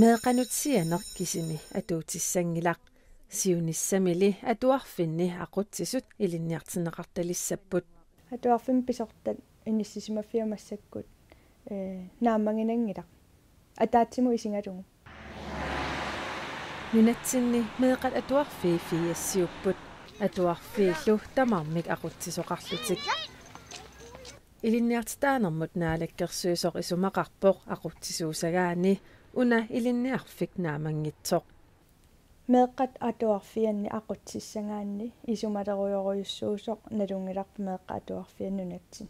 Meeqanutsianeq kisimi atuutissangilaq siunissamili atuarfinni aqutsisut ilinniartineqartalissapput atuarfim pisortat inissisimafiumassakkut naammanginangilaq ataatsimu isingalungu nunatsinni meeqat atuarfii fiassiupput atuarfiillu tamarmik aqutsisoqarlutik ilinniartitaanermut naalakkersuisoq isumaqarpoq aqutsisuusagaani una ilinniarfik naamangitsoq meeqqat atuarfianni aqutsissagaanni isumaleruyoruyussuusoq nalungilarpu meeqqa atuarfiannunatsin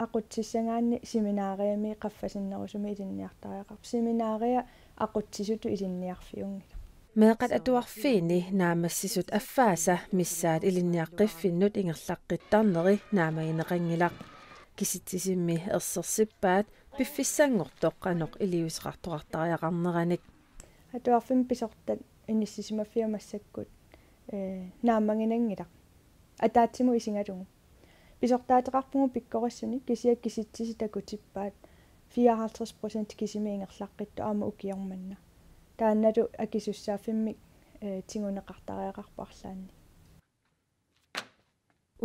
aqutsissagaanni seminaariami qaffasinnerusumi ilinniartariaqarp seminaaria aqutsisutu ilinniarfiungila meeqat atuarfiini naamassisut affaasa missaat ilinniaqqiffinnut ingerlaqqittarneri naamagineqangilaq kisitsisimmi erserssippaat piffissangortoq qanoq iliusqartoqartariaqarneranik atuarfim pisortat inissisimafiumassakkut naammanginangilaq ataatsimu isingalungu pisortaateqarpugu pikkorissuni kisiak kisitsisi takutippaat 54% kisimi ingerlaqqittu aama ukiormanna taannalu akisussaaffimmi tinguneqartariaqarparlaanni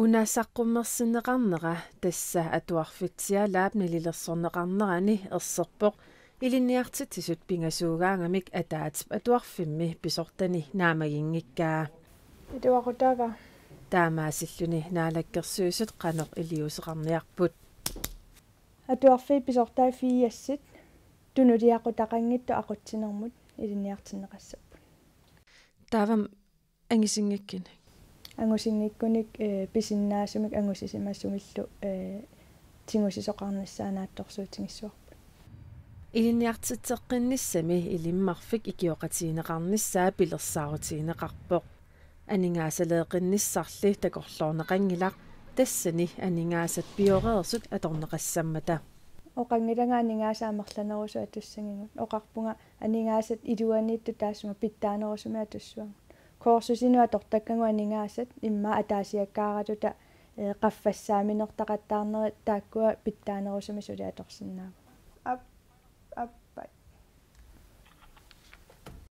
unasaqqummersinneqarnera tassa atuarfitsialaap nalilersorneqarnerani erserpoq ilinniartitsisut pingasuugaangamik ataatip atuarfimmi pisortani naamagingikkaa ituaqutava taamaasilluni naalakkersuisut qanoq iliuseqarniarput atuarfi pisortaa fiiassit tunuliaqutaqanngittu aqutsinermut ilinniartinneqassapпут taavam angisingakkin angusingikkunik pisinnaasumik angusisimassumillu tingusisoqarnissaanaattorsuutigissuarput ilinniartitseqqinissami ilimmarfik ikioqatiineqarnissaa pilersaarutiineqarpoq aningaasaleeqinnissarli takorloorneqangilaq tassani aningaasat pioreersut atorneqassammata oqangilanga aningaasaamerlanerusu atussangingut oqarpunga aningaasat iluaniittu taassuma pittaanerusumi atussuangut koorsusinua tortakkangu aningaasat imma ataasiakkaaratuta qaffassaaminertaqattaarneri taakkua pittaanerusumi suli atorsinnaagu